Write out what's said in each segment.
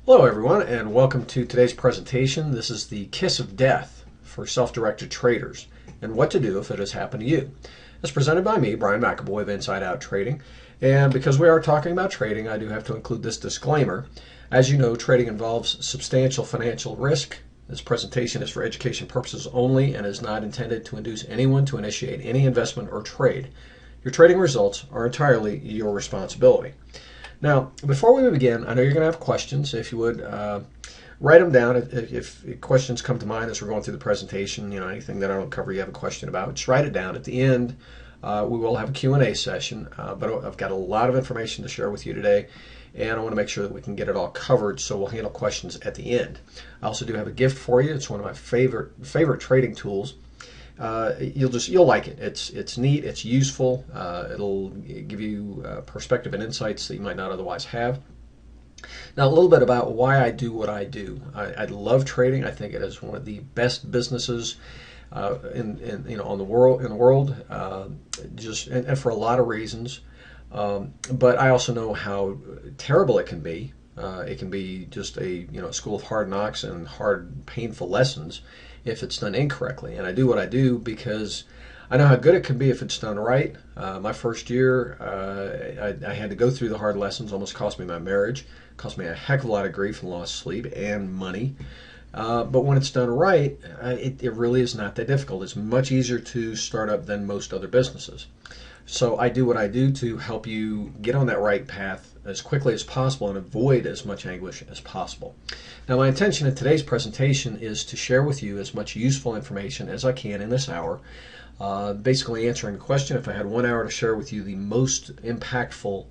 Hello everyone and welcome to today's presentation. This is the kiss of death for self-directed traders and what to do if it has happened to you. It's presented by me, Brian McAvoy of Inside Out Trading, and because we are talking about trading, I do have to include this disclaimer. As you know, trading involves substantial financial risk. This presentation is for education purposes only and is not intended to induce anyone to initiate any investment or trade. Your trading results are entirely your responsibility. Now, before we begin, I know you're going to have questions. If you would, write them down. If questions come to mind as we're going through the presentation, anything that I don't cover you have a question about, just write it down. At the end, we will have a Q&A session, but I've got a lot of information to share with you today, and I want to make sure that we can get it all covered, so we'll handle questions at the end. I also do have a gift for you. It's one of my favorite trading tools. You'll like it. It's neat. It's useful. It'll give you perspective and insights that you might not otherwise have. Now, a little bit about why I do what I do. I love trading. I think it is one of the best businesses in the world. And for a lot of reasons. But I also know how terrible it can be. It can be just a school of hard knocks and hard, painful lessons if it's done incorrectly. And I do what I do because I know how good it can be if it's done right. My first year, I had to go through the hard lessons. Almost cost me my marriage, cost me a heck of a lot of grief and lost sleep and money. But when it's done right, it really is not that difficult. It's much easier to start up than most other businesses. So I do what I do to help you get on that right path as quickly as possible and avoid as much anguish as possible. Now, my intention in today's presentation is to share with you as much useful information as I can in this hour, basically answering the question. If I had 1 hour to share with you the most impactful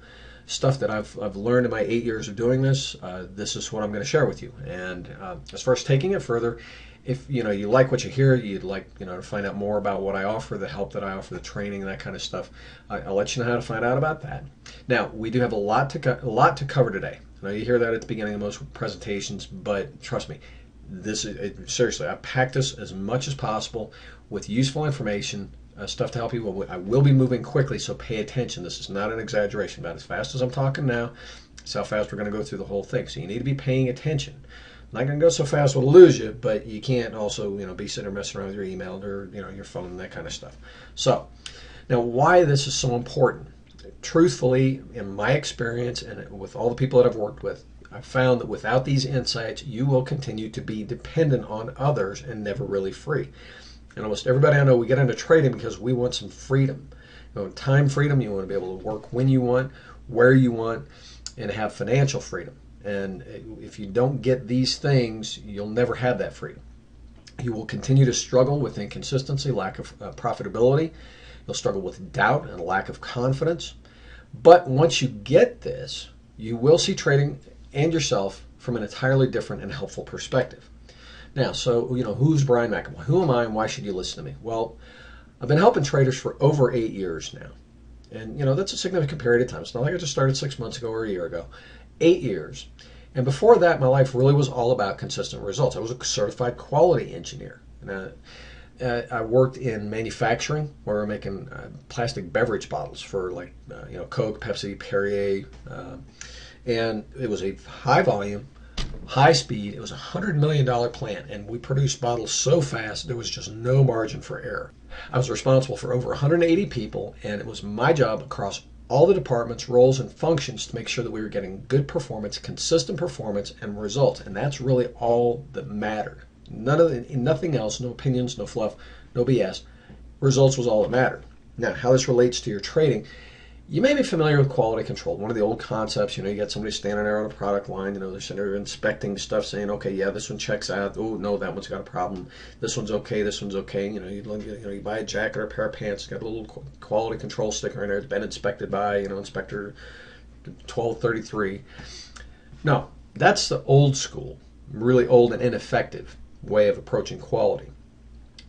stuff that I've learned in my 8 years of doing this, this is what I'm going to share with you. And as far as taking it further, if you like what you hear, you'd like to find out more about what I offer, the help that I offer, the training, that kind of stuff, I'll let you know how to find out about that. Now, we do have a lot to cover today. I know you hear that at the beginning of most presentations, but trust me, this is seriously, I packed this as much as possible with useful information, stuff to help you. I will be moving quickly, so pay attention. This is not an exaggeration. About as fast as I'm talking now, that's how fast we're going to go through the whole thing. So you need to be paying attention. I'm not going to go so fast we'll lose you, but you can't also be sitting there messing around with your email or your phone and that kind of stuff. So now, why this is so important? Truthfully, in my experience and with all the people that I've worked with, I've found that without these insights, you will continue to be dependent on others and never really free. And almost everybody I know, we get into trading because we want some freedom. Time freedom. You want to be able to work when you want, where you want, and have financial freedom. And if you don't get these things, you'll never have that freedom. You will continue to struggle with inconsistency, lack of profitability. You'll struggle with doubt and lack of confidence. But once you get this, you will see trading and yourself from an entirely different and helpful perspective. Now, so, who's Brian McAvoy? Who am I and why should you listen to me? Well, I've been helping traders for over 8 years now. And, that's a significant period of time. It's not like I just started 6 months ago or a year ago. 8 years. And before that, my life really was all about consistent results. I was a certified quality engineer. And I worked in manufacturing, where we're making plastic beverage bottles for Coke, Pepsi, Perrier, and it was a high volume, high speed. It was a $100 million plant, and we produced bottles so fast there was just no margin for error. I was responsible for over 180 people, and it was my job across all the departments, roles, and functions to make sure that we were getting good performance, consistent performance, and results. And that's really all that mattered. Nothing else, no opinions, no fluff, no BS. Results was all that mattered. Now, how this relates to your trading, you may be familiar with quality control. One of the old concepts, you got somebody standing there on a product line, they're sitting there inspecting stuff, saying, okay, yeah, this one checks out. Oh, no, that one's got a problem. This one's okay, this one's okay. You buy a jacket or a pair of pants, it's got a little quality control sticker in there. It's been inspected by, Inspector 1233. No, that's the old school, really old and ineffective way of approaching quality.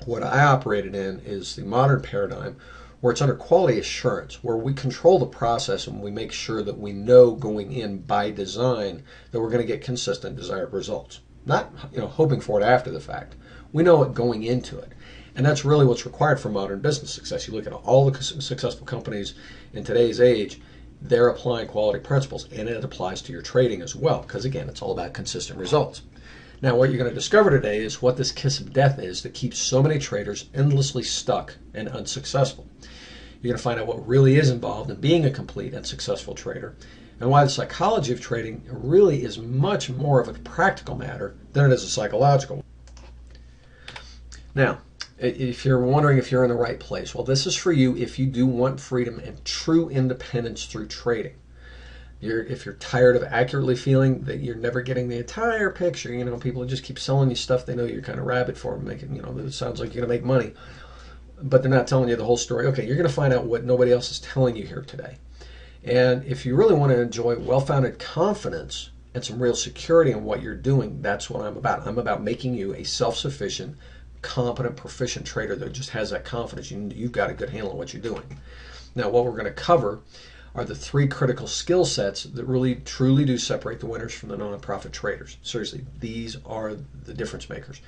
What I operated in is the modern paradigm, where it's under quality assurance, where we control the process and we make sure that we know going in by design that we're going to get consistent desired results. Not hoping for it after the fact. We know it going into it. And that's really what's required for modern business success. You look at all the successful companies in today's age, they're applying quality principles, and it applies to your trading as well, because again, it's all about consistent results. Now, what you're going to discover today is what this kiss of death is that keeps so many traders endlessly stuck and unsuccessful. You're going to find out what really is involved in being a complete and successful trader, and why the psychology of trading really is much more of a practical matter than it is a psychological one. Now, if you're wondering if you're in the right place, well, this is for you if you do want freedom and true independence through trading. If you're tired of accurately feeling that you're never getting the entire picture, people just keep selling you stuff they know you're kind of rabid for, making, it sounds like you're going to make money, but they're not telling you the whole story. Okay, you're going to find out what nobody else is telling you here today. And if you really want to enjoy well-founded confidence and some real security in what you're doing, that's what I'm about. I'm about making you a self-sufficient, competent, proficient trader that just has that confidence. You've got a good handle on what you're doing. Now, what we're going to cover are the 3 critical skill sets that really truly do separate the winners from the non-profit traders. Seriously, these are the difference makers.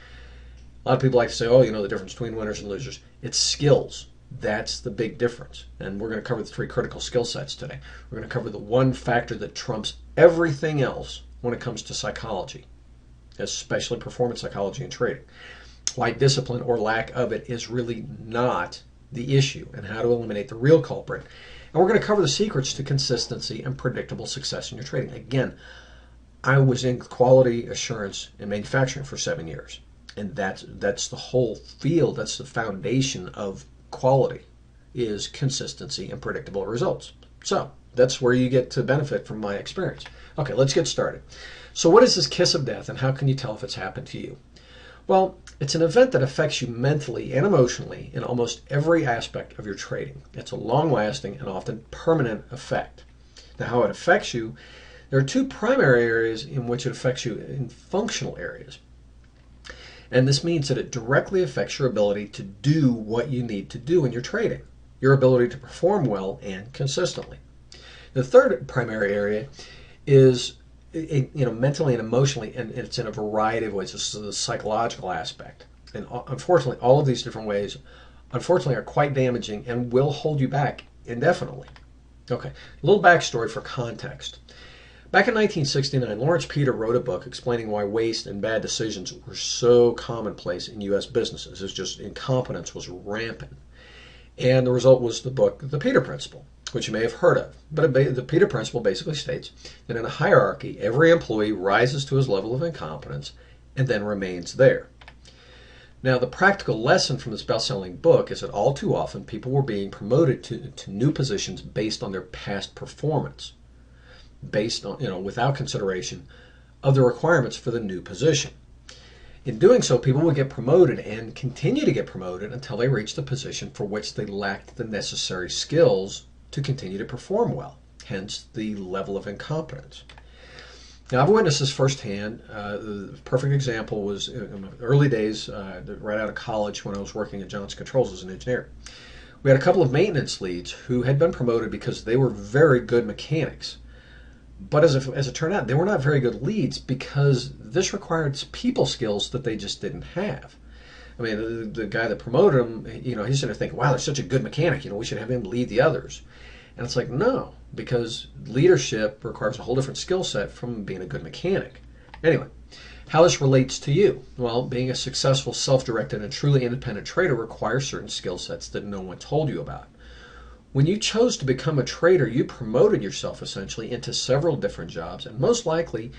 A lot of people like to say, oh, the difference between winners and losers. It's skills. That's the big difference. And we're going to cover the 3 critical skill sets today. We're going to cover the one factor that trumps everything else when it comes to psychology, especially performance psychology and trading. Why discipline or lack of it is really not the issue, and how to eliminate the real culprit. And we're going to cover the secrets to consistency and predictable success in your trading. Again, I was in quality assurance and manufacturing for 7 years. And that's the whole field. That's the foundation of quality, is consistency and predictable results. So that's where you get to benefit from my experience. Okay, let's get started. So what is this kiss of death, and how can you tell if it's happened to you? Well, it's an event that affects you mentally and emotionally in almost every aspect of your trading. It's a long-lasting and often permanent effect. Now, how it affects you, there are 2 primary areas in which it affects you in functional areas. And this means that it directly affects your ability to do what you need to do in your trading, your ability to perform well and consistently. The third primary area is mentally and emotionally, and it's in a variety of ways. This is the psychological aspect. And unfortunately, all of these different ways, unfortunately, are quite damaging and will hold you back indefinitely. Okay, a little backstory for context. Back in 1969, Lawrence Peter wrote a book explaining why waste and bad decisions were so commonplace in U.S. businesses. It's just incompetence was rampant. And the result was the book, The Peter Principle, which you may have heard of. But the Peter Principle basically states that in a hierarchy, every employee rises to his level of incompetence and then remains there. Now, the practical lesson from this best-selling book is that all too often people were being promoted to new positions based on their past performance, based on, without consideration of the requirements for the new position. In doing so, people would get promoted and continue to get promoted until they reached the position for which they lacked the necessary skills to continue to perform well, hence the level of incompetence. Now, I've witnessed this firsthand. The perfect example was in my early days, right out of college, when I was working at Johnson Controls as an engineer. We had a couple of maintenance leads who had been promoted because they were very good mechanics. But as it turned out, they were not very good leads because this required people skills that they just didn't have. I mean, the guy that promoted him, he's sort of thinking, wow, they're such a good mechanic, we should have him lead the others. And it's like, no, because leadership requires a whole different skill set from being a good mechanic. Anyway, how this relates to you? Well, being a successful, self-directed, and truly independent trader requires certain skill sets that no one told you about. When you chose to become a trader, you promoted yourself essentially into several different jobs, and most likely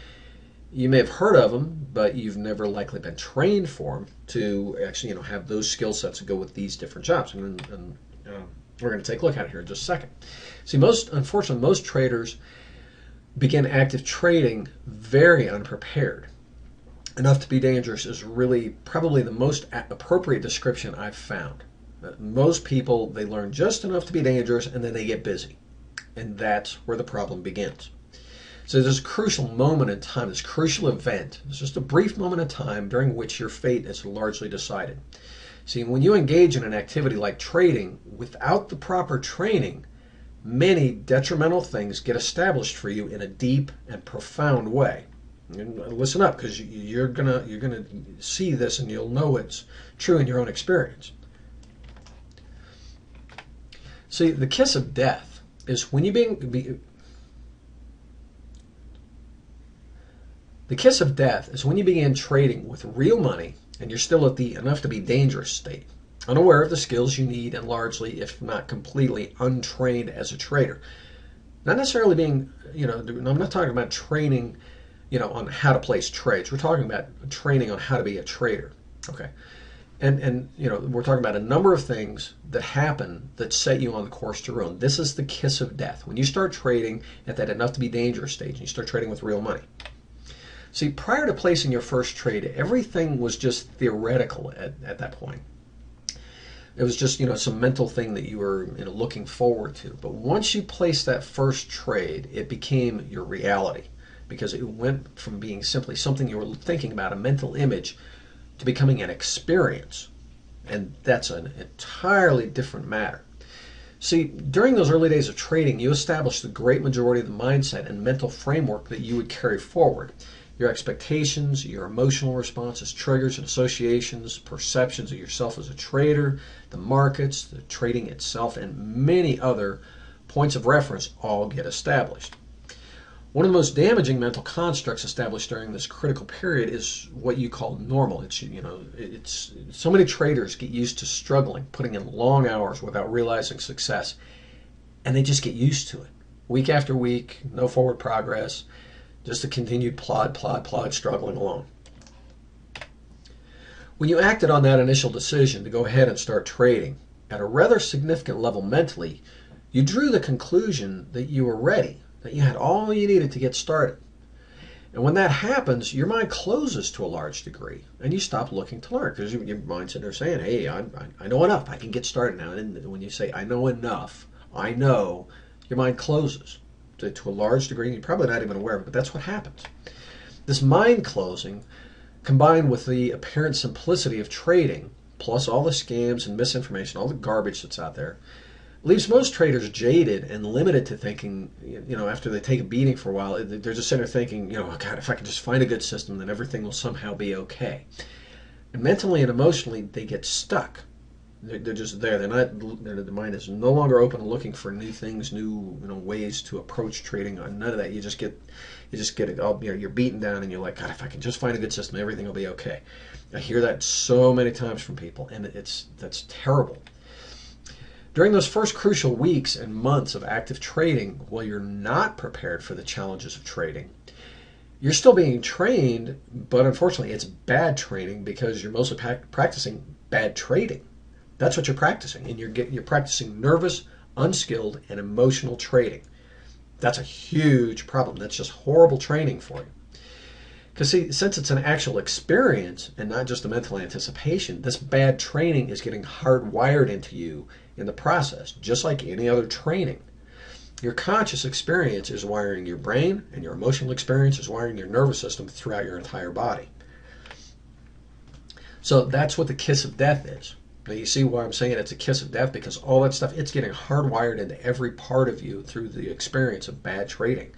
you may have heard of them, but you've never likely been trained for them to actually have those skill sets to go with these different jobs. And we're going to take a look at it here in just a second. See, unfortunately, most traders begin active trading very unprepared. Enough to be dangerous is really probably the most appropriate description I've found. Most people, they learn just enough to be dangerous and then they get busy. And that's where the problem begins. So there's a crucial moment in time, this crucial event. It's just a brief moment in time during which your fate is largely decided. See, when you engage in an activity like trading without the proper training, many detrimental things get established for you in a deep and profound way. And listen up, because you're gonna see this and you'll know it's true in your own experience. See, the kiss of death is when you the kiss of death is when you begin trading with real money and you're still at the enough to be dangerous state, unaware of the skills you need and largely, if not completely, untrained as a trader. Not necessarily being, I'm not talking about training, on how to place trades. We're talking about training on how to be a trader. Okay. And we're talking about a number of things that happen that set you on the course to ruin. This is the kiss of death. When you start trading at that enough to be dangerous stage and you start trading with real money. See, prior to placing your first trade, everything was just theoretical at that point. It was just, some mental thing that you were, looking forward to. But once you placed that first trade, it became your reality because it went from being simply something you were thinking about, a mental image, to becoming an experience. And that's an entirely different matter. See, during those early days of trading, you established the great majority of the mindset and mental framework that you would carry forward. Your expectations, your emotional responses, triggers and associations, perceptions of yourself as a trader, the markets, the trading itself, and many other points of reference all get established. One of the most damaging mental constructs established during this critical period is what you call normal. It's so many traders get used to struggling, putting in long hours without realizing success, and they just get used to it. Week after week, no forward progress, just a continued plod, struggling along. When you acted on that initial decision to go ahead and start trading at a rather significant level mentally, you drew the conclusion that you were ready, that you had all you needed to get started. And when that happens, your mind closes to a large degree, and you stop looking to learn because your mind's sitting there saying, hey, I know enough, I can get started now. And when you say, I know enough, I know, your mind closes to a large degree, and you're probably not even aware of it, but that's what happens. This mind closing, combined with the apparent simplicity of trading, plus all the scams and misinformation, all the garbage that's out there, leaves most traders jaded and limited to thinking, after they take a beating for a while, they're just sitting there thinking, oh God, if I can just find a good system, then everything will somehow be okay. And mentally and emotionally, they get stuck. They're just there. The mind is no longer open and looking for new things, new ways to approach trading. None of that. You just get it all. You're beaten down, and you're like, God, if I can just find a good system, everything will be okay. I hear that so many times from people, and that's terrible. During those first crucial weeks and months of active trading, while you're not prepared for the challenges of trading, you're still being trained, but unfortunately, it's bad training because you're mostly practicing bad trading. That's what you're practicing, and you're practicing nervous, unskilled, and emotional trading. That's a huge problem. That's just horrible training for you. Because see, since it's an actual experience and not just a mental anticipation, this bad training is getting hardwired into you in the process, just like any other training. Your conscious experience is wiring your brain, and your emotional experience is wiring your nervous system throughout your entire body. So that's what the kiss of death is. Now you see why I'm saying it's a kiss of death, because all that stuff, it's getting hardwired into every part of you through the experience of bad trading.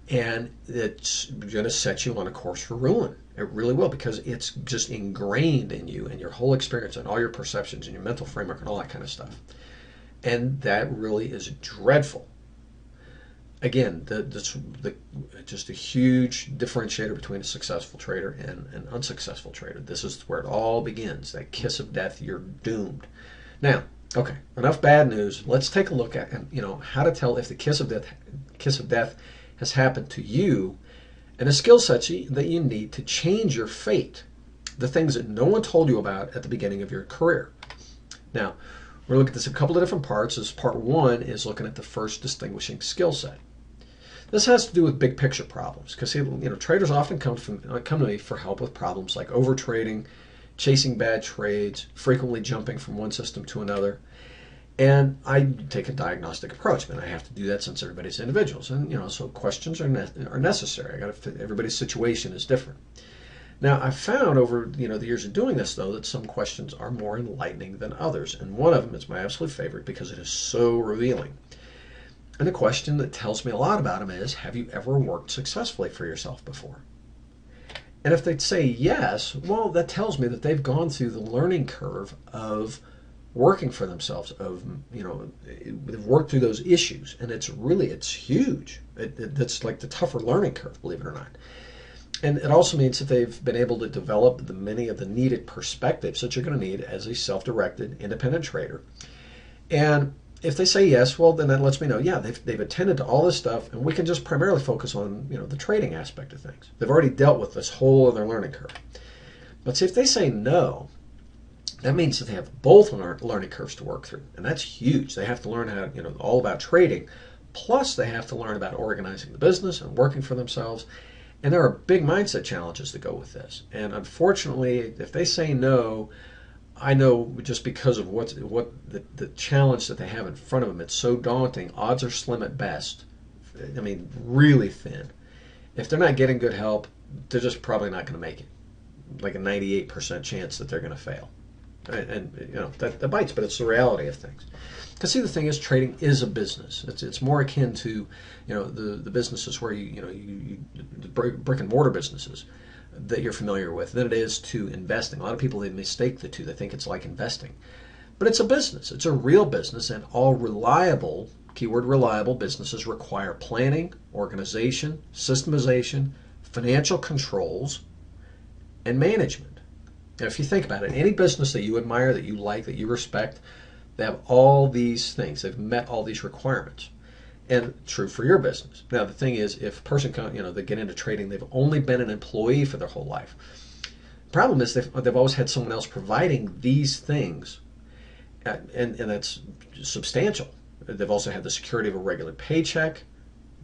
And it's going to set you on a course for ruin. It really will, because it's just ingrained in you and your whole experience and all your perceptions and your mental framework and all that kind of stuff. And that really is dreadful. Again, just a huge differentiator between a successful trader and an unsuccessful trader. This is where it all begins. That kiss of death, you're doomed. Now, okay, enough bad news. Let's take a look at how to tell if the kiss of death has happened to you, and a skill set that you need to change your fate. The things that no one told you about at the beginning of your career. Now, we're going to look at this in a couple of different parts. As part one is looking at the first distinguishing skill set. This has to do with big picture problems, because traders often come to me for help with problems like overtrading, chasing bad trades, frequently jumping from one system to another. And I take a diagnostic approach, and I have to do that since everybody's individuals, and so questions are necessary. I got to fit. Everybody's situation is different. Now, I've found over the years of doing this, though, that some questions are more enlightening than others, and one of them is my absolute favorite because it is so revealing. And the question that tells me a lot about them is, have you ever worked successfully for yourself before? And if they say yes, well, that tells me that they've gone through the learning curve of working for themselves, of, they've worked through those issues, and it's huge. It's like the tougher learning curve, believe it or not. And it also means that they've been able to develop many of the needed perspectives that you're going to need as a self-directed independent trader. And if they say yes, well, then that lets me know, yeah, they've attended to all this stuff, and we can just primarily focus on the trading aspect of things. They've already dealt with this whole other learning curve. But see, if they say no, that means that they have both learning curves to work through, and that's huge. They have to learn how all about trading, plus they have to learn about organizing the business and working for themselves. And there are big mindset challenges that go with this. And unfortunately, if they say no, I know just because of what the challenge that they have in front of them, it's so daunting. Odds are slim at best. I mean, really thin. If they're not getting good help, they're just probably not going to make it. Like a 98% chance that they're going to fail. And that bites, but it's the reality of things. Because see, the thing is, trading is a business. It's more akin to the businesses where you brick and mortar businesses that you're familiar with than it is to investing. A lot of people, they mistake the two. They think it's like investing, but it's a business. It's a real business, and all reliable, keyword reliable, businesses require planning, organization, systemization, financial controls, and management. Now, if you think about it, any business that you admire, that you like, that you respect, they have all these things. They've met all these requirements. And true for your business. Now, the thing is, if a person, they get into trading, they've only been an employee for their whole life. The problem is they've always had someone else providing these things, and that's substantial. They've also had the security of a regular paycheck,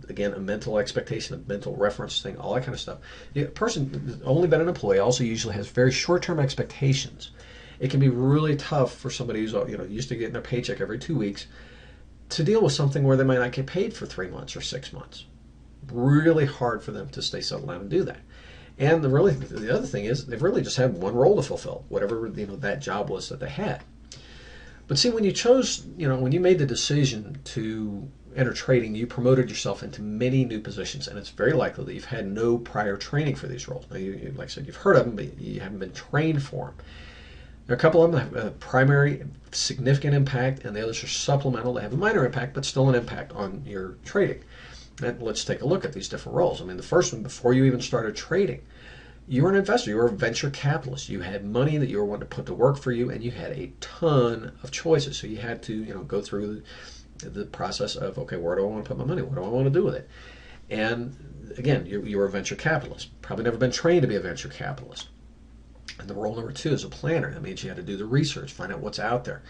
again, a mental expectation, a mental reference thing, all that kind of stuff. The person who's only been an employee also usually has very short-term expectations. It can be really tough for somebody who's used to getting a paycheck every 2 weeks to deal with something where they might not get paid for 3 months or 6 months. Really hard for them to stay settled down and do that. And the other thing is, they've really just had one role to fulfill, whatever that job was that they had. But see, when you made the decision to enter trading, you promoted yourself into many new positions, and it's very likely that you've had no prior training for these roles. Now, like I said, you've heard of them, but you haven't been trained for them. There are a couple of them that have a primary significant impact, and the others are supplemental. They have a minor impact, but still an impact on your trading. And let's take a look at these different roles. I mean, the first one, before you even started trading, you were an investor. You were a venture capitalist. You had money that you were wanting to put to work for you, and you had a ton of choices. So you had to, go through the process of, okay, where do I want to put my money? What do I want to do with it? And again, you were a venture capitalist. Probably never been trained to be a venture capitalist. And the role number 2 is a planner. That means you had to do the research, find out what's out there,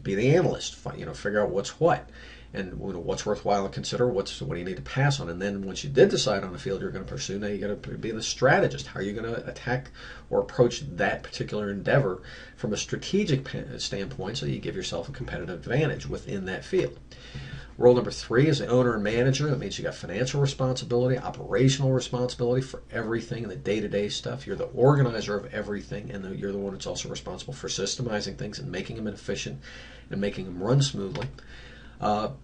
be the analyst, figure out what's what, and what's worthwhile to consider, what do you need to pass on. And then once you did decide on a field you're going to pursue, now you got to be the strategist. How are you going to attack or approach that particular endeavor from a strategic standpoint, so you give yourself a competitive advantage within that field. Role number 3 is the owner and manager. That means you got financial responsibility, operational responsibility for everything, the day-to-day stuff. You're the organizer of everything, and you're the one that's also responsible for systemizing things and making them efficient and making them run smoothly.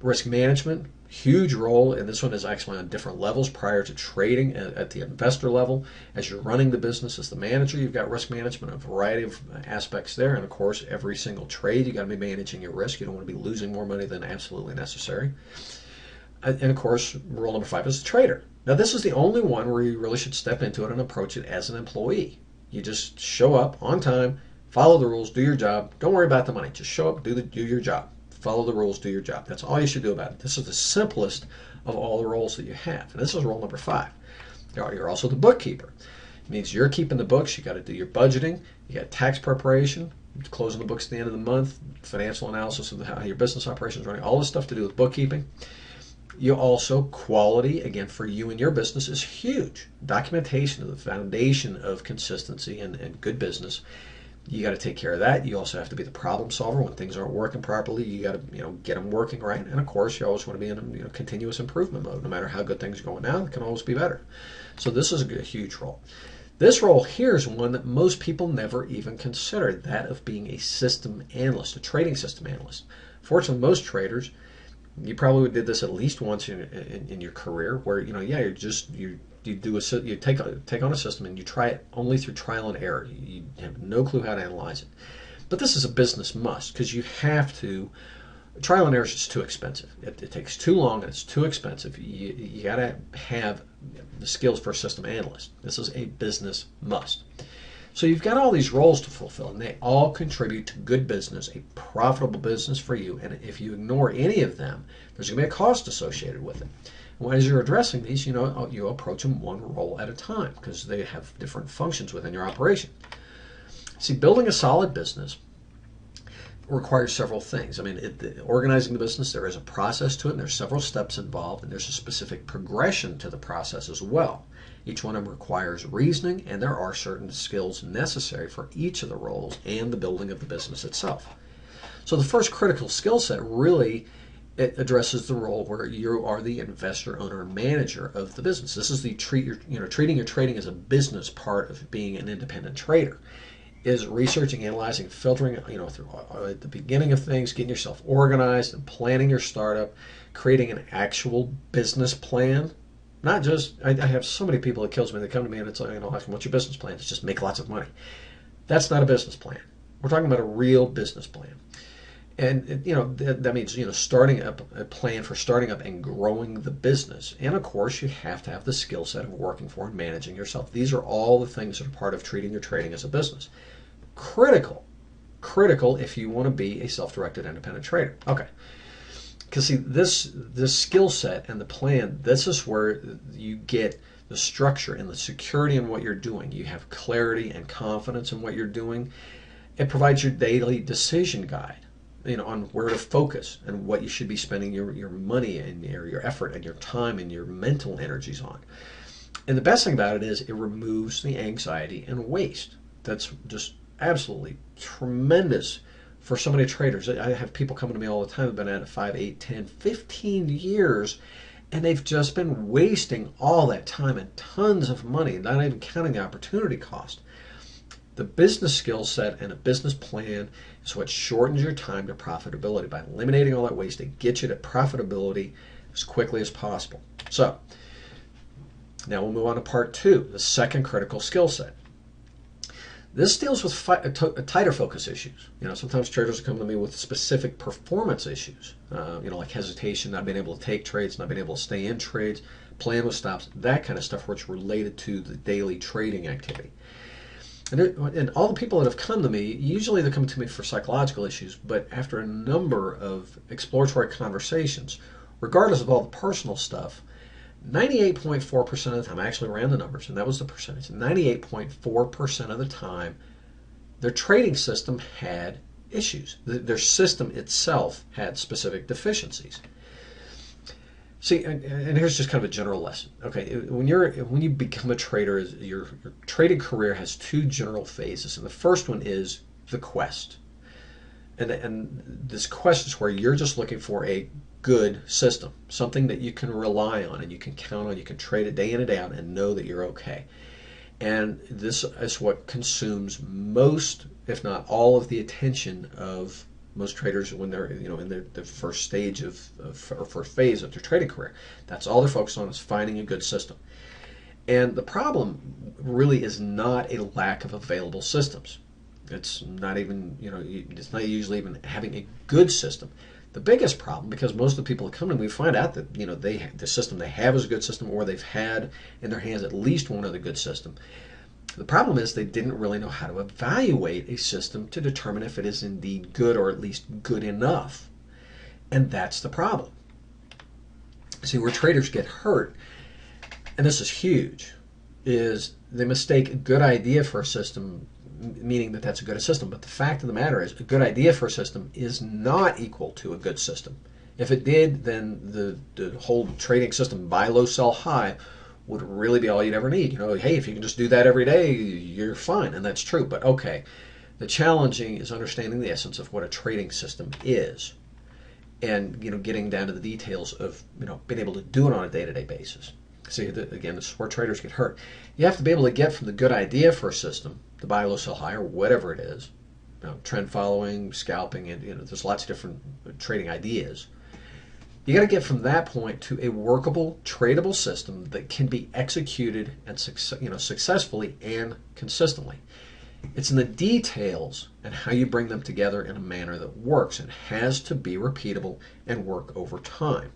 Risk management, huge role, and this one is actually on different levels prior to trading. At the investor level, as you're running the business as the manager, you've got risk management, a variety of aspects there, and of course every single trade you got to be managing your risk. You don't want to be losing more money than absolutely necessary. And of course, role number 5 is the trader. Now, this is the only one where you really should step into it and approach it as an employee. You just show up on time, follow the rules, do your job. Don't worry about the money. Just show up, do your job. Follow the rules, do your job. That's all you should do about it. This is the simplest of all the roles that you have. And this is role number 5. You're also the bookkeeper. It means you're keeping the books. You got to do your budgeting. You got tax preparation, closing the books at the end of the month, financial analysis of how your business operations are running, all this stuff to do with bookkeeping. You also, quality, again, for you and your business is huge. Documentation is the foundation of consistency and good business. You got to take care of that. You also have to be the problem solver when things aren't working properly. You got to get them working right. And of course, you always want to be in continuous improvement mode. No matter how good things are going now, it can always be better. So this is a huge role. This role here is one that most people never even consider, that of being a system analyst, a trading system analyst. Fortunately, most traders, you probably did this at least once in your career, where you take on a system and you try it only through trial and error. You have no clue how to analyze it. But this is a business must because you have to. Trial and error is just too expensive. It takes too long and it's too expensive. You got to have the skills for a system analyst. This is a business must. So you've got all these roles to fulfill, and they all contribute to good business, a profitable business for you. And if you ignore any of them, there's going to be a cost associated with it. And as you're addressing these, you approach them one role at a time because they have different functions within your operation. See, building a solid business requires several things. I mean, organizing the business, there is a process to it, and there's several steps involved, and there's a specific progression to the process as well. Each one of them requires reasoning, and there are certain skills necessary for each of the roles and the building of the business itself. So the first critical skill set really addresses the role where you are the investor, owner, and manager of the business. This is the treating your trading as a business part of being an independent trader. Is researching, analyzing, filtering, through at the beginning of things, getting yourself organized and planning your startup, creating an actual business plan. Not just, I have so many people that kills me. They come to me and it's like, what's your business plan? It's just make lots of money. That's not a business plan. We're talking about a real business plan. And that means starting up a plan for starting up and growing the business. And of course, you have to have the skill set of working for and managing yourself. These are all the things that are part of treating your trading as a business. Critical if you want to be a self-directed independent trader. Okay. Because see, this skill set and the plan, this is where you get the structure and the security in what you're doing. You have clarity and confidence in what you're doing. It provides your daily decision guide, on where to focus and what you should be spending your money and your effort and your time and your mental energies on. And the best thing about it is it removes the anxiety and waste. That's just absolutely tremendous for so many traders. I have people coming to me all the time who've been at it 5, 8, 10, 15 years, and they've just been wasting all that time and tons of money, not even counting the opportunity cost. The business skill set and a business plan is what shortens your time to profitability. By eliminating all that waste, it gets you to profitability as quickly as possible. So, now we'll move on to part 2, the second critical skill set. This deals with tighter focus issues. Sometimes traders come to me with specific performance issues, like hesitation, not being able to take trades, not being able to stay in trades, playing with stops, that kind of stuff, which is related to the daily trading activity. And all the people that have come to me, usually they come to me for psychological issues, but after a number of exploratory conversations, regardless of all the personal stuff, 98.4% of the time, I actually ran the numbers, and that was the percentage, 98.4% of the time, their trading system had issues. Their system itself had specific deficiencies. See, and here's just kind of a general lesson. Okay, when you become a trader, your trading career has 2 general phases, and the first one is the quest. And this quest is where you're just looking for a good system, something that you can rely on and you can count on, you can trade it day in and day out and know that you're okay. And this is what consumes most, if not all, of the attention of most traders when they're in the first stage or first phase of their trading career. That's all they're focused on, is finding a good system. And the problem really is not a lack of available systems. It's not even it's not usually even having a good system. The biggest problem, because most of the people that come in, we find out that the system they have is a good system, or they've had in their hands at least one other good system. The problem is they didn't really know how to evaluate a system to determine if it is indeed good, or at least good enough. And that's the problem. See, where traders get hurt, and this is huge, is they mistake a good idea for a system, meaning that that's a good system. But the fact of the matter is, a good idea for a system is not equal to a good system. If it did, then the whole trading system, buy low, sell high, would really be all you'd ever need. Hey, if you can just do that every day, you're fine, and that's true. But okay, the challenging is understanding the essence of what a trading system is, and getting down to the details of being able to do it on a day-to-day basis. See, again, this is where traders get hurt. You have to be able to get from the good idea for a system, the buy low, sell high, or whatever it is, trend following, scalping, and there's lots of different trading ideas. You got to get from that point to a workable, tradable system that can be executed and successfully and consistently. It's in the details and how you bring them together in a manner that works and has to be repeatable and work over time.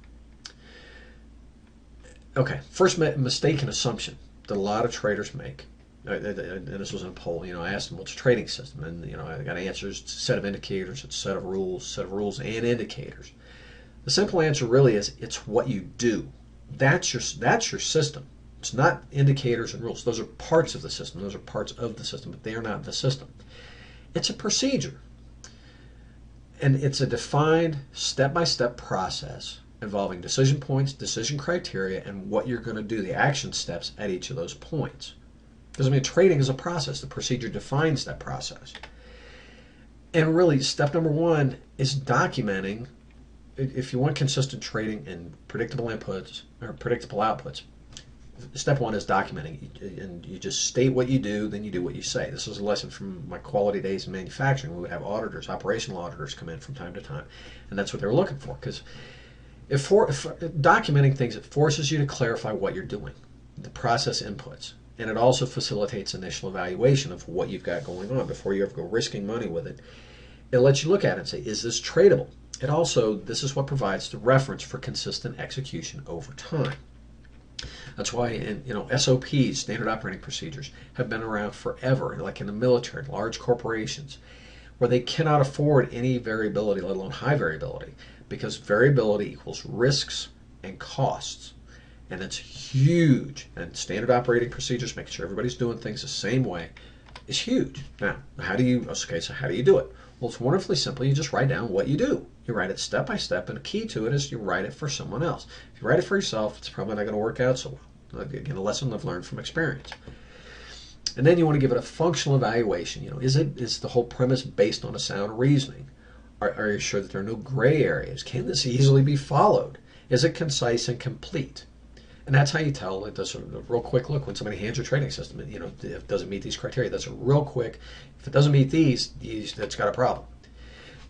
Okay, first mistaken assumption that a lot of traders make. And this was in a poll. I asked them, what's a trading system? And I got answers. It's a set of indicators, it's a set of rules and indicators. The simple answer really is it's what you do. That's your system. It's not indicators and rules. Those are parts of the system. Those are parts of the system, but they are not the system. It's a procedure. And it's a defined step-by-step process involving decision points, decision criteria, and what you're going to do, the action steps at each of those points. Because trading is a process. The procedure defines that process. And really, step number one is documenting. If you want consistent trading and predictable inputs or predictable outputs, step one is documenting. And you just state what you do, then you do what you say. This is a lesson from my quality days in manufacturing. We would have auditors, operational auditors come in from time to time. And that's what they were looking for. Because if documenting things, it forces you to clarify what you're doing, the process inputs. And it also facilitates initial evaluation of what you've got going on before you ever go risking money with it. It lets you look at it and say, is this tradable? It also, this is what provides the reference for consistent execution over time. That's why SOPs, standard operating procedures, have been around forever, like in the military, large corporations, where they cannot afford any variability, let alone high variability, because variability equals risks and costs. And it's huge. And standard operating procedures, making sure everybody's doing things the same way, is huge. Now, how do you do it? Well, it's wonderfully simple. You just write down what you do. You write it step by step, and the key to it is you write it for someone else. If you write it for yourself, it's probably not going to work out so well. Again, a lesson I've learned from experience. And then you want to give it a functional evaluation. Is the whole premise based on a sound reasoning? Are you sure that there are no gray areas? Can this easily be followed? Is it concise and complete? And that's how you tell. That's a real quick look when somebody hands your trading system. If it doesn't meet these criteria, that's a real quick. If it doesn't meet these, that's got a problem.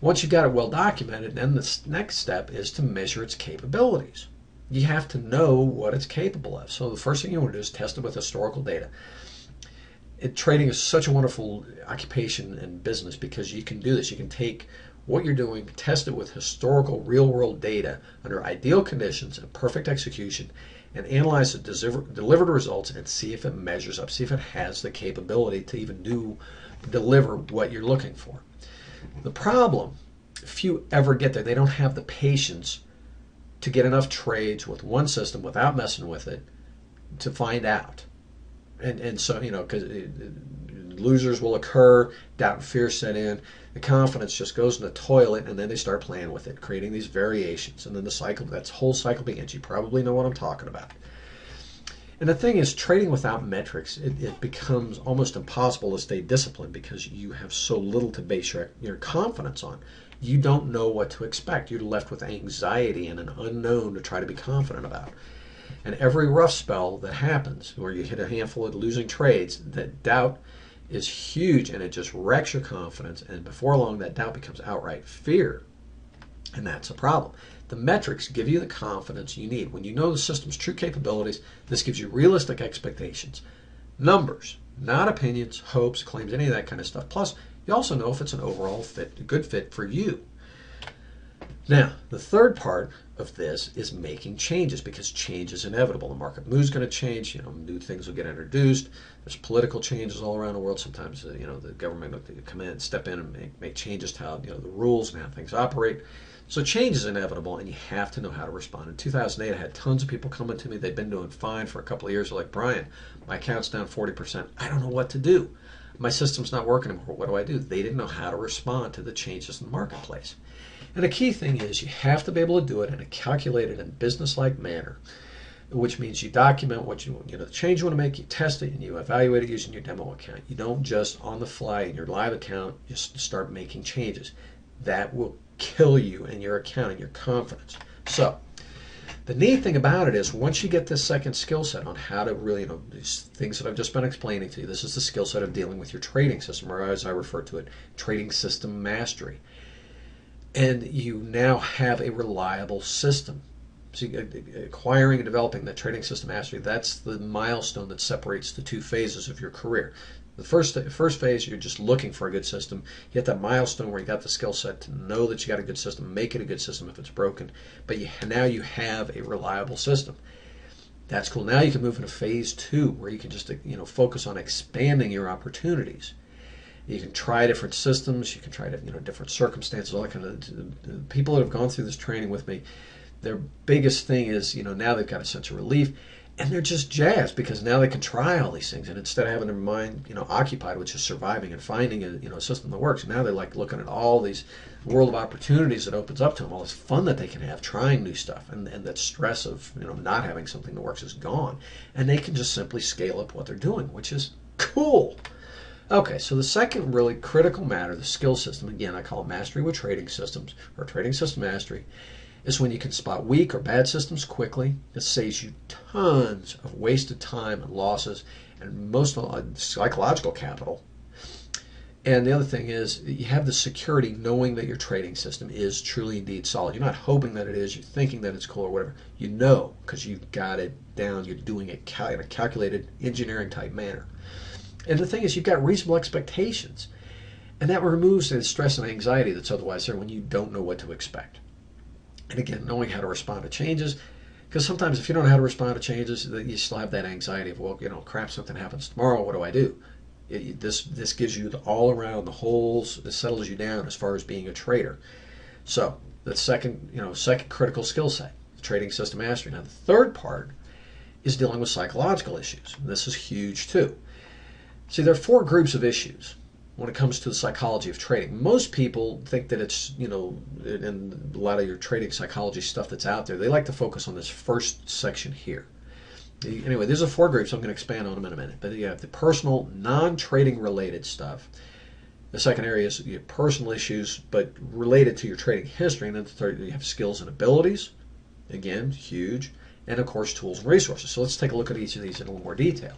Once you've got it well documented, then the next step is to measure its capabilities. You have to know what it's capable of. So the first thing you want to do is test it with historical data. Trading is such a wonderful occupation and business because you can do this. You can take what you're doing, test it with historical real-world data under ideal conditions and perfect execution, and analyze the delivered results and see if it measures up, see if it has the capability to even deliver what you're looking for. The problem, few ever get there. They don't have the patience to get enough trades with one system without messing with it to find out. And so, because losers will occur, doubt and fear set in, the confidence just goes in the toilet, and then they start playing with it, creating these variations, and then that whole cycle begins. You probably know what I'm talking about. And the thing is, trading without metrics, it becomes almost impossible to stay disciplined because you have so little to base your confidence on. You don't know what to expect. You're left with anxiety and an unknown to try to be confident about. And every rough spell that happens, where you hit a handful of losing trades, that doubt is huge and it just wrecks your confidence. And before long, that doubt becomes outright fear. And that's a problem. The metrics give you the confidence you need. When you know the system's true capabilities, this gives you realistic expectations. Numbers, not opinions, hopes, claims, any of that kind of stuff. Plus, you also know if it's an overall fit, a good fit for you. Now, the third part of this is making changes, because change is inevitable. The market mood's going to change. New things will get introduced. There's political changes all around the world. Sometimes, the government will come in, step in, and make changes to how the rules and how things operate. So change is inevitable, and you have to know how to respond. In 2008, I had tons of people coming to me. They'd been doing fine for a couple of years. They're like, Brian, my account's down 40%. I don't know what to do. My system's not working anymore. What do I do? They didn't know how to respond to the changes in the marketplace. And the key thing is you have to be able to do it in a calculated and business-like manner, which means you document what the change you want to make, you test it, and you evaluate it using your demo account. You don't just on the fly in your live account just start making changes. That will kill you and your account and your confidence. So the neat thing about it is once you get this second skill set on how to really, these things that I've just been explaining to you, this is the skill set of dealing with your trading system, or as I refer to it, trading system mastery. And you now have a reliable system. So acquiring and developing that trading system mastery, that's the milestone that separates the two phases of your career. The first phase, you're just looking for a good system. You hit that milestone where you got the skill set to know that you got a good system, make it a good system if it's broken. But now you have a reliable system. That's cool. Now you can move into phase 2, where you can just focus on expanding your opportunities. You can try different systems. You can try different circumstances. All that kind of. People that have gone through this training with me, their biggest thing is now they've got a sense of relief. And they're just jazzed because now they can try all these things, and instead of having their mind, occupied with just surviving and finding a system that works, now they're like looking at all these world of opportunities that opens up to them, all this fun that they can have trying new stuff, and that stress of not having something that works is gone, and they can just simply scale up what they're doing, which is cool. Okay, so the second really critical matter, the skill system, again I call it mastery with trading systems, or trading system mastery, is when you can spot weak or bad systems quickly. It saves you tons of wasted time and losses and most psychological capital. And the other thing is you have the security knowing that your trading system is truly indeed solid. You're not hoping that it is, you're thinking that it's cool or whatever. You know because you've got it down, you're doing it in a calculated engineering type manner. And the thing is you've got reasonable expectations. And that removes the stress and anxiety that's otherwise there when you don't know what to expect. And again, knowing how to respond to changes, because sometimes if you don't know how to respond to changes, you still have that anxiety of, well, crap, something happens tomorrow, what do I do? This gives you the all around, the holes, it settles you down as far as being a trader. So the second critical skill set, trading system mastery. Now the third part is dealing with psychological issues. And this is huge too. See, there are 4 groups of issues when it comes to the psychology of trading. Most people think that it's, in a lot of your trading psychology stuff that's out there, they like to focus on this first section here. Anyway, there's the 4 groups I'm going to expand on them in a minute. But you have the personal, non-trading related stuff. The second area is your personal issues, but related to your trading history. And then the third, you have skills and abilities. Again, huge. And of course, tools and resources. So let's take a look at each of these in a little more detail.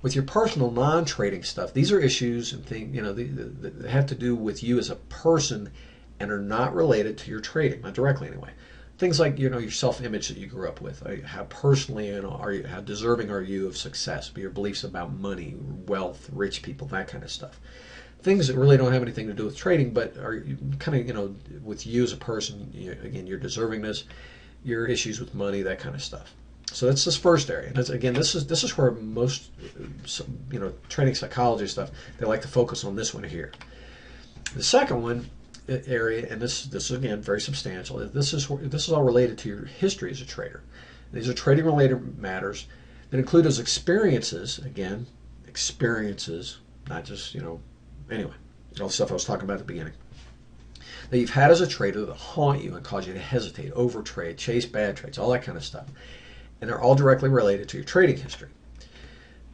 With your personal non-trading stuff, these are issues and things that have to do with you as a person and are not related to your trading, not directly anyway. Things like your self-image that you grew up with, how personally how deserving are you of success, your beliefs about money, wealth, rich people, that kind of stuff. Things that really don't have anything to do with trading, but are kind of with you as a person. Again, your deservingness, your issues with money, that kind of stuff. So that's this first area. And again, this is where most trading psychology stuff, they like to focus on this one here. The second one area, and this is again very substantial. This is all related to your history as a trader. These are trading related matters that include those experiences. Again, experiences, not just anyway, all the stuff I was talking about at the beginning, that you've had as a trader that haunt you and cause you to hesitate, overtrade, chase bad trades, all that kind of stuff. And they're all directly related to your trading history.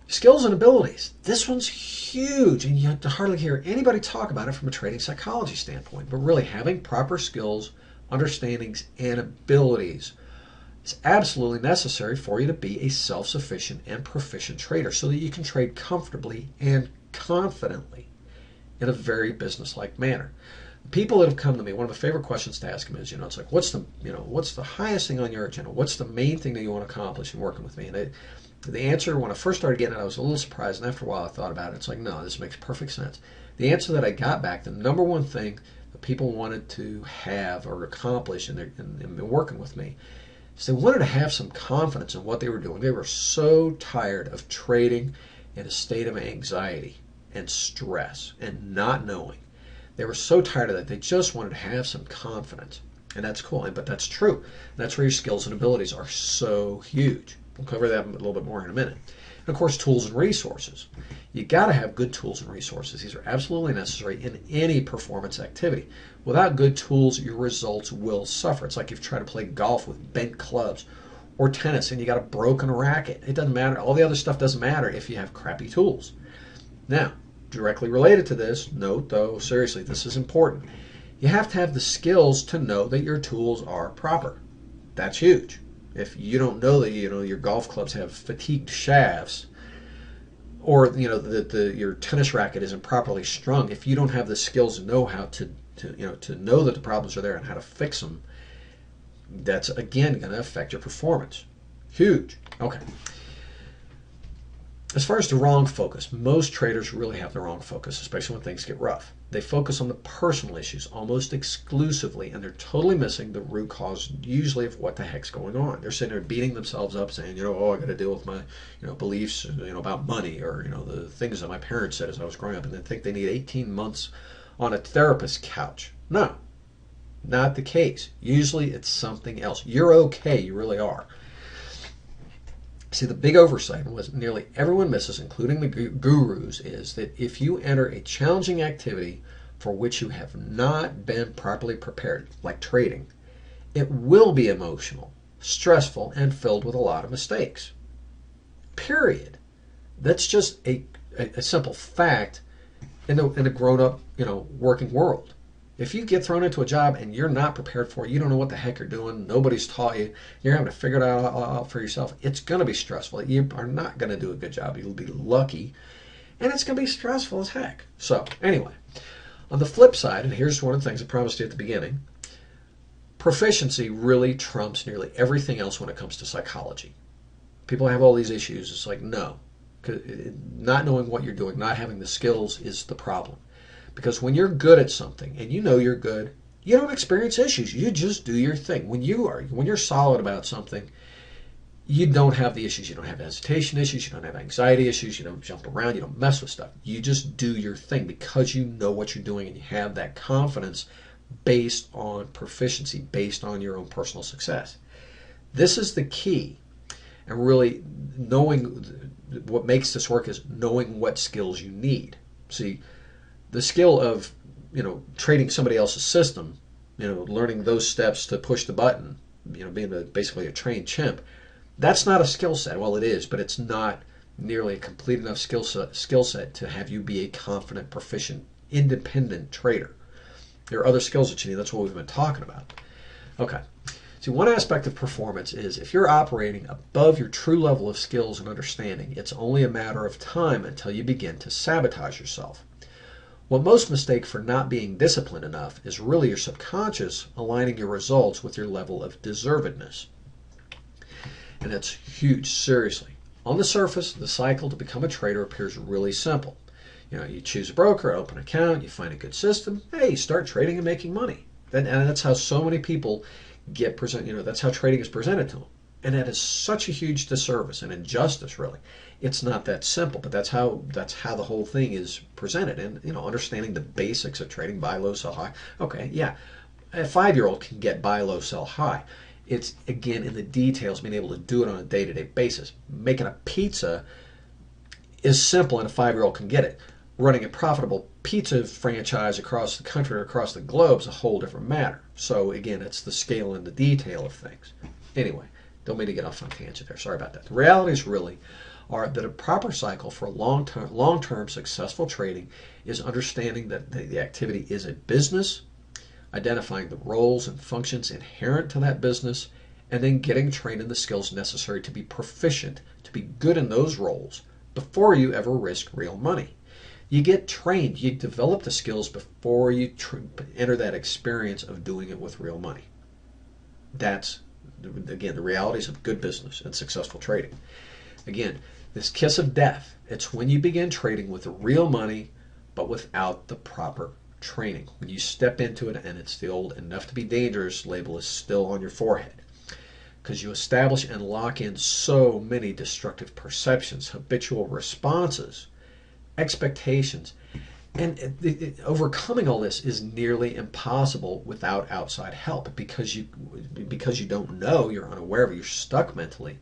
Skills and abilities. This one's huge, and you have to hardly hear anybody talk about it from a trading psychology standpoint. But really, having proper skills, understandings, and abilities is absolutely necessary for you to be a self-sufficient and proficient trader so that you can trade comfortably and confidently in a very business-like manner. People that have come to me, one of my favorite questions to ask them is, it's like, what's the highest thing on your agenda? What's the main thing that you want to accomplish in working with me? And the answer, when I first started getting it, I was a little surprised, and after a while I thought about it. It's like, no, this makes perfect sense. The answer that I got back, the number one thing that people wanted to have or accomplish in working with me, is they wanted to have some confidence in what they were doing. They were so tired of trading in a state of anxiety and stress and not knowing. They were so tired of that, they just wanted to have some confidence. And that's cool, but that's true. That's where your skills and abilities are so huge. We'll cover that a little bit more in a minute. And of course, tools and resources. You got to have good tools and resources. These are absolutely necessary in any performance activity. Without good tools, your results will suffer. It's like if you try to play golf with bent clubs or tennis and you got a broken racket. It doesn't matter. All the other stuff doesn't matter if you have crappy tools. Now, directly related to this, note though, seriously, this is important. You have to have the skills to know that your tools are proper. That's huge. If you don't know that your golf clubs have fatigued shafts, or that your tennis racket isn't properly strung, if you don't have the skills and know how to know that the problems are there and how to fix them, that's again going to affect your performance. Huge. Okay. As far as the wrong focus, most traders really have the wrong focus, especially when things get rough. They focus on the personal issues almost exclusively, and they're totally missing the root cause, usually, of what the heck's going on. They're sitting there beating themselves up, saying, oh, I got to deal with my, beliefs, about money, or the things that my parents said as I was growing up, and they think they need 18 months on a therapist's couch. No, not the case. Usually, it's something else. You're okay. You really are. See, the big oversight, and what nearly everyone misses, including the gurus, is that if you enter a challenging activity for which you have not been properly prepared, like trading, it will be emotional, stressful, and filled with a lot of mistakes. Period. That's just a simple fact in the grown-up, working world. If you get thrown into a job and you're not prepared for it, you don't know what the heck you're doing, nobody's taught you, you're having to figure it out for yourself, it's going to be stressful. You are not going to do a good job. You'll be lucky, and it's going to be stressful as heck. So, anyway, on the flip side, and here's one of the things I promised you at the beginning, proficiency really trumps nearly everything else when it comes to psychology. People have all these issues. It's like, no. Not knowing what you're doing, not having the skills is the problem. Because when you're good at something and you know you're good, you don't experience issues. You just do your thing. When you're solid about something, you don't have the issues. You don't have hesitation issues. You don't have anxiety issues. You don't jump around. You don't mess with stuff. You just do your thing because you know what you're doing and you have that confidence based on proficiency, based on your own personal success. This is the key. And really knowing what makes this work is knowing what skills you need. See, the skill of, trading somebody else's system, learning those steps to push the button, being basically a trained chimp, that's not a skill set. Well, it is, but it's not nearly a complete enough skill set to have you be a confident, proficient, independent trader. There are other skills that you need. That's what we've been talking about. Okay. See, one aspect of performance is if you're operating above your true level of skills and understanding, it's only a matter of time until you begin to sabotage yourself. What most mistake for not being disciplined enough is really your subconscious aligning your results with your level of deservedness. And that's huge, seriously. On the surface, the cycle to become a trader appears really simple. You choose a broker, open an account, you find a good system, hey, you start trading and making money. And that's how so many people get that's how trading is presented to them. And that is such a huge disservice and injustice, really. It's not that simple, but that's how the whole thing is presented. And understanding the basics of trading, buy low, sell high. Okay, yeah, a 5-year-old can get buy low, sell high. It's again in the details, being able to do it on a day-to-day basis. Making a pizza is simple, and a 5-year-old can get it. Running a profitable pizza franchise across the country or across the globe is a whole different matter. So again, it's the scale and the detail of things. Anyway, don't mean to get off on a tangent there. Sorry about that. The realities really are that a proper cycle for long-term successful trading is understanding that the activity is a business, identifying the roles and functions inherent to that business, and then getting trained in the skills necessary to be proficient, to be good in those roles before you ever risk real money. You get trained, you develop the skills before you enter that experience of doing it with real money. That's, again, the realities of good business and successful trading. Again, this kiss of death, it's when you begin trading with real money, but without the proper training. When you step into it and it's the old enough to be dangerous label is still on your forehead. Because you establish and lock in so many destructive perceptions, habitual responses, expectations, and overcoming all this is nearly impossible without outside help because you don't know, you're unaware of it, you're stuck mentally.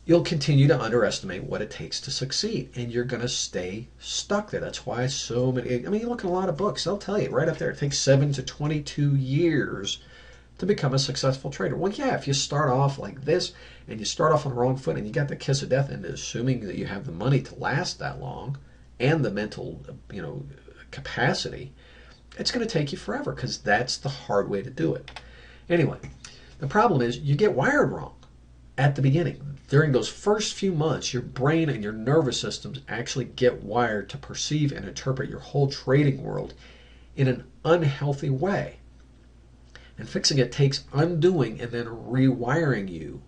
You'll continue to underestimate what it takes to succeed, and you're going to stay stuck there. That's why so many, you look at a lot of books, they'll tell you right up there, it takes 7 to 22 years to become a successful trader. Well, yeah, if you start off like this, and you start off on the wrong foot, and you got the kiss of death, and assuming that you have the money to last that long, and the mental, capacity, it's going to take you forever, because that's the hard way to do it. Anyway, the problem is you get wired wrong at the beginning. During those first few months, your brain and your nervous systems actually get wired to perceive and interpret your whole trading world in an unhealthy way. And fixing it takes undoing and then rewiring you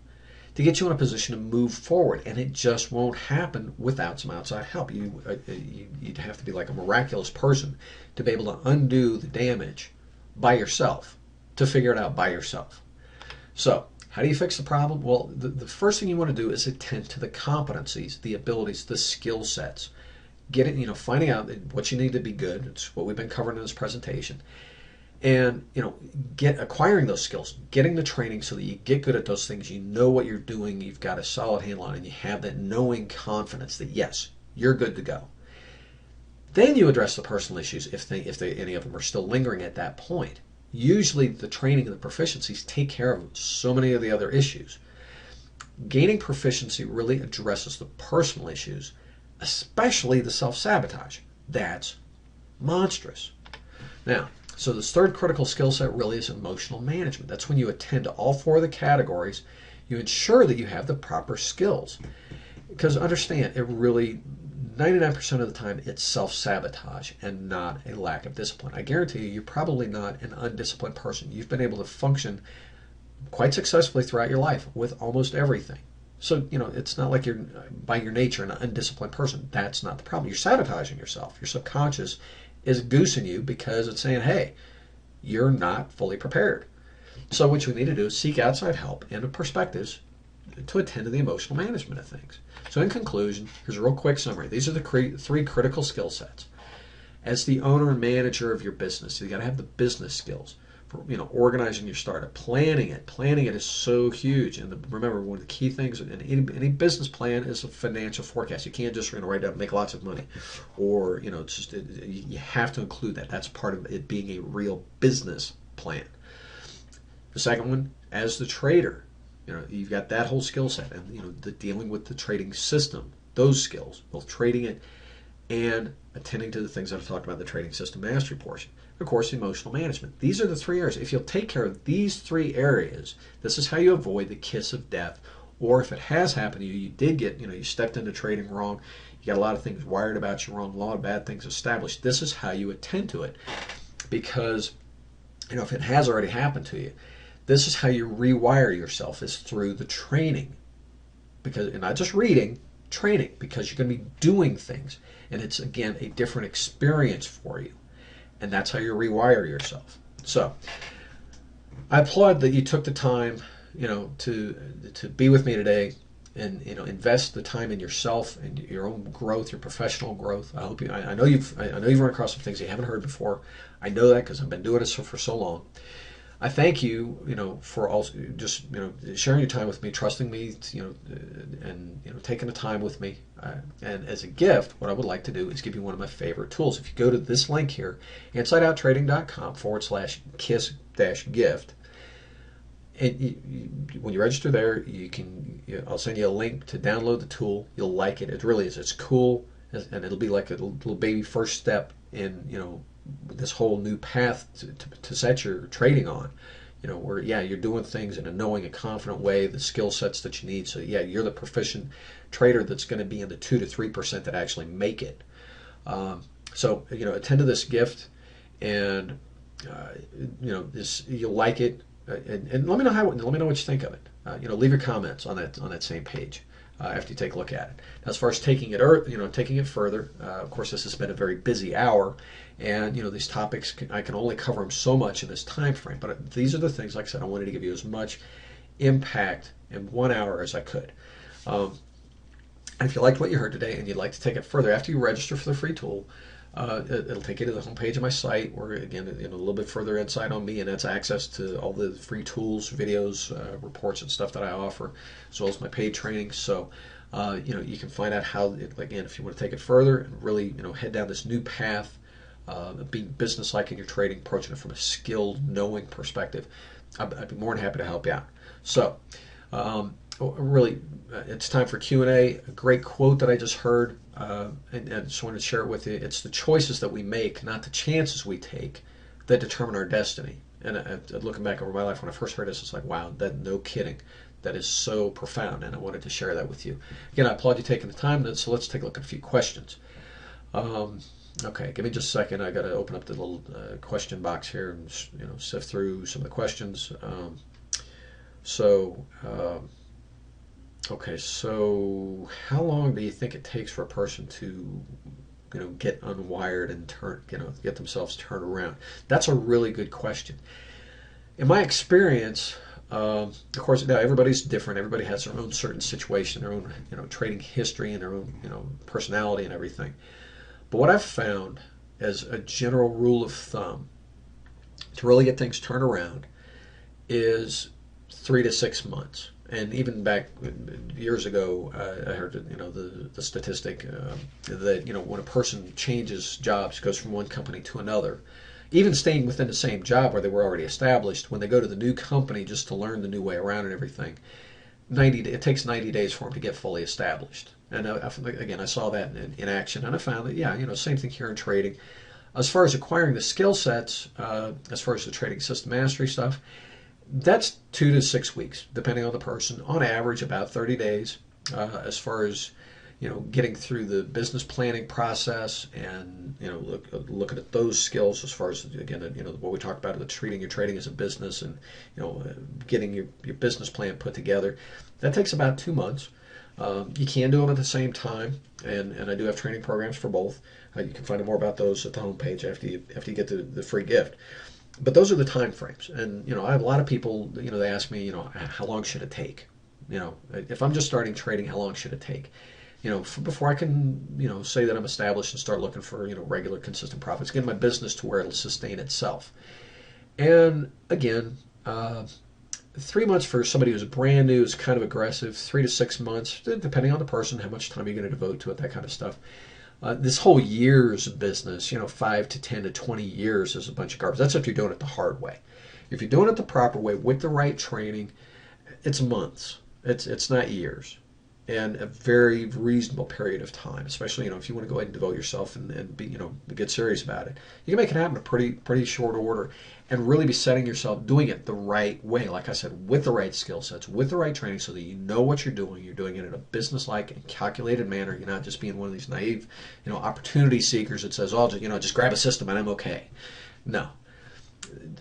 to get you in a position to move forward, and it just won't happen without some outside help. You'd have to be like a miraculous person to be able to undo the damage by yourself, to figure it out by yourself. So how do you fix the problem? Well, the first thing you want to do is attend to the competencies, the abilities, the skill sets. Get it, finding out what you need to be good. It's what we've been covering in this presentation. And, acquiring those skills, getting the training so that you get good at those things. You know what you're doing. You've got a solid handle on it, and you have that knowing confidence that, yes, you're good to go. Then you address the personal issues if any of them are still lingering at that point. Usually the training and the proficiencies take care of so many of the other issues. Gaining proficiency really addresses the personal issues, especially the self-sabotage. That's monstrous. Now, so this third critical skill set really is emotional management. That's when you attend to all four of the categories. You ensure that you have the proper skills. Because understand, it really, 99% of the time, it's self-sabotage and not a lack of discipline. I guarantee you're probably not an undisciplined person. You've been able to function quite successfully throughout your life with almost everything. So, it's not like you're, by your nature, an undisciplined person. That's not the problem. You're sabotaging yourself. Your subconscious is goosing you because it's saying, hey, you're not fully prepared. So what you need to do is seek outside help and perspectives to attend to the emotional management of things. So in conclusion, here's a real quick summary. These are the three critical skill sets. As the owner and manager of your business, you got to have the business skills. For, organizing your startup, planning it. Planning it is so huge. And remember, one of the key things in any business plan is a financial forecast. You can't just write down make lots of money, or you have to include that. That's part of it being a real business plan. The second one, as the trader, you've got that whole skill set, and the dealing with the trading system, those skills, both trading it and attending to the things that I've talked about, the trading system mastery portion. Of course, emotional management. These are the three areas. If you'll take care of these three areas, this is how you avoid the kiss of death. Or if it has happened to you, you did get, you stepped into trading wrong, you got a lot of things wired about you wrong, a lot of bad things established. This is how you attend to it. Because, if it has already happened to you, this is how you rewire yourself, is through the training. Because, and not just reading, training, because you're going to be doing things. And it's, again, a different experience for you. And that's how you rewire yourself. So I applaud that you took the time, to be with me today, and invest the time in yourself and your own growth, your professional growth. I know you've run across some things you haven't heard before. I know that because I've been doing this for so long. I thank you, for also just, sharing your time with me, trusting me, and taking the time with me. And as a gift, what I would like to do is give you one of my favorite tools. If you go to this link here, insideouttrading.com/kiss-gift, and when you register there, I'll send you a link to download the tool. You'll like it. It really is. It's cool, and it'll be like a little baby first step in, this whole new path to set your trading on, where you're doing things in a knowing and confident way, the skill sets that you need. So you're the proficient trader that's going to be in the 2 to 3% that actually make it. So attend to this gift, and you'll like it, and let me know what you think of it. Leave your comments on that same page. After you take a look at it. Now, as far as taking it further, of course, this has been a very busy hour, and these topics I can only cover them so much in this time frame. But these are the things, like I said, I wanted to give you as much impact in 1 hour as I could. And if you liked what you heard today and you'd like to take it further, after you register for the free tool, it'll take you to the homepage of my site, where again, a little bit further insight on me, and that's access to all the free tools, videos, reports, and stuff that I offer, as well as my paid training. So, you can find out how, again, if you want to take it further and really, head down this new path, being business-like in your trading, approaching it from a skilled, knowing perspective, I'd be more than happy to help you out. So, really, it's time for Q&A. A great quote that I just heard, and I just wanted to share it with you. It's the choices that we make, not the chances we take, that determine our destiny. And looking back over my life, when I first heard this, it's like, wow, no kidding. That is so profound, and I wanted to share that with you. Again, I applaud you taking the time, so let's take a look at a few questions. Okay, give me just a second. I got to open up the little question box here and sift through some of the questions. Okay, so how long do you think it takes for a person to, get unwired and get themselves turned around? That's a really good question. In my experience, of course, now everybody's different. Everybody has their own certain situation, their own, trading history and their own, personality and everything. But what I've found as a general rule of thumb to really get things turned around is 3 to 6 months. And even back years ago, I heard the statistic that when a person changes jobs, goes from one company to another, even staying within the same job where they were already established, when they go to the new company just to learn the new way around and everything, it takes 90 days for them to get fully established. And again, I saw that in action, and I found that same thing here in trading. As far as acquiring the skill sets, as far as the trading system mastery stuff, that's 2 to 6 weeks, depending on the person. On average, about 30 days. As far as getting through the business planning process and looking at those skills, as far as again, what we talked about, the treating your trading as a business and getting your business plan put together, that takes about 2 months. You can do them at the same time, and I do have training programs for both. You can find out more about those at the homepage after you get the free gift. But those are the time frames, and I have a lot of people. They ask me, how long should it take? If I'm just starting trading, how long should it take? Before I can, say that I'm established and start looking for, regular, consistent profits, get my business to where it'll sustain itself. And again, 3 months for somebody who's brand new is kind of aggressive. 3 to 6 months, depending on the person, how much time you're going to devote to it, that kind of stuff. This whole year's business, 5 to 10 to 20 years is a bunch of garbage. That's if you're doing it the hard way. If you're doing it the proper way with the right training, it's months. It's not years, and a very reasonable period of time. Especially if you want to go ahead and devote yourself and be get serious about it, you can make it happen in pretty short order, and really be setting yourself doing it the right way. Like I said, with the right skill sets, with the right training, so that you know what you're doing. You're doing it in a business-like and calculated manner. You're not just being one of these naive, opportunity seekers that says, "Oh, just grab a system and I'm okay." No.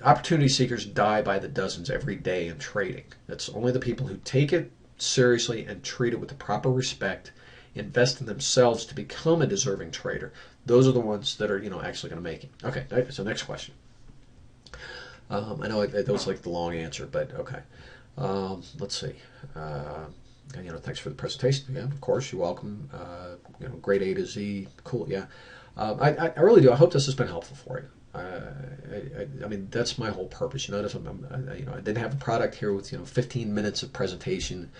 Opportunity seekers die by the dozens every day in trading. It's only the people who take it seriously and treat it with the proper respect, invest in themselves to become a deserving trader. Those are the ones that are actually going to make it. Okay, so next question. I know that was like the long answer, but okay. Let's see. Thanks for the presentation. Yeah, of course, you're welcome. Grade A to Z. Cool. Yeah. I really do. I hope this has been helpful for you. I mean, that's my whole purpose. I didn't have a product here with 15 minutes of presentation.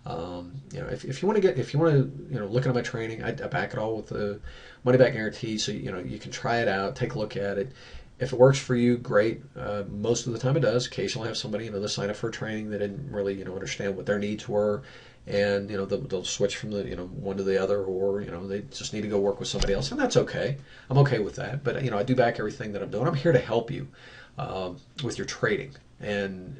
If you want to look at my training, I back it all with the money back guarantee, so you can try it out, take a look at it. If it works for you, great. Most of the time it does. Occasionally I have somebody they sign up for a training that didn't really understand what their needs were, and they'll switch from the one to the other, or they just need to go work with somebody else, and that's okay. I'm okay with that. But I do back everything that I'm doing. I'm here to help you with your trading, and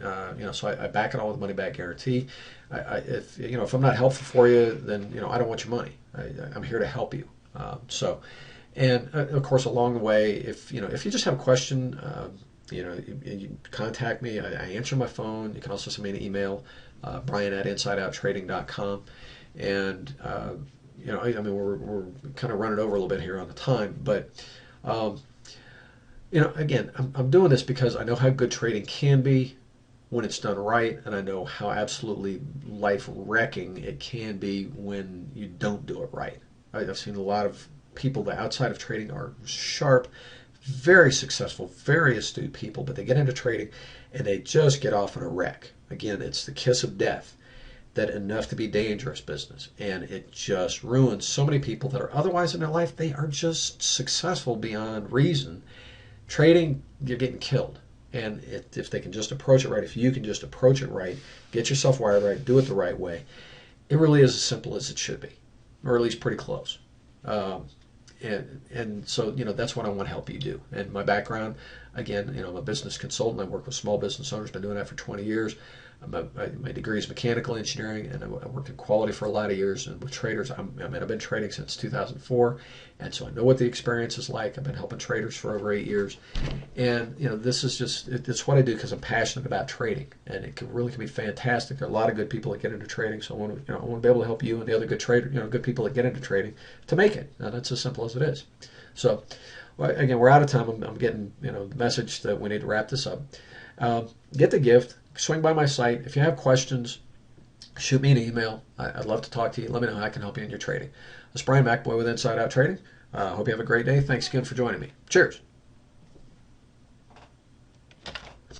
so I back it all with money back guarantee. If I'm not helpful for you, then I don't want your money. I'm here to help you. And of course, along the way, if you just have a question, you contact me. I answer my phone. You can also send me an email, Brian@insideouttrading.com. And we're kind of running over a little bit here on the time, but again, I'm doing this because I know how good trading can be when it's done right, and I know how absolutely life-wrecking it can be when you don't do it right. I've seen a lot of people that outside of trading are sharp, very successful, very astute people, but they get into trading and they just get off in a wreck. Again, it's the kiss of death, that enough to be dangerous business, and it just ruins so many people that are otherwise in their life, they are just successful beyond reason. Trading, you're getting killed. And if they can just approach it right, if you can just approach it right, get yourself wired right, do it the right way, it really is as simple as it should be, or at least pretty close. And so that's what I want to help you do. And my background, again, I'm a business consultant. I work with small business owners. Been doing that for 20 years. My degree is mechanical engineering, and I worked in quality for a lot of years. And with traders, I've been trading since 2004, and so I know what the experience is like. I've been helping traders for over 8 years, and this is it's what I do because I'm passionate about trading, and it really can be fantastic. There are a lot of good people that get into trading, so I want to be able to help you and the other good people that get into trading to make it. And that's as simple as it is. So, again, we're out of time. I'm getting the message that we need to wrap this up. Get the gift. Swing by my site. If you have questions, shoot me an email. I'd love to talk to you. Let me know how I can help you in your trading. This is Brian McAvoy with Inside Out Trading. Hope you have a great day. Thanks again for joining me. Cheers.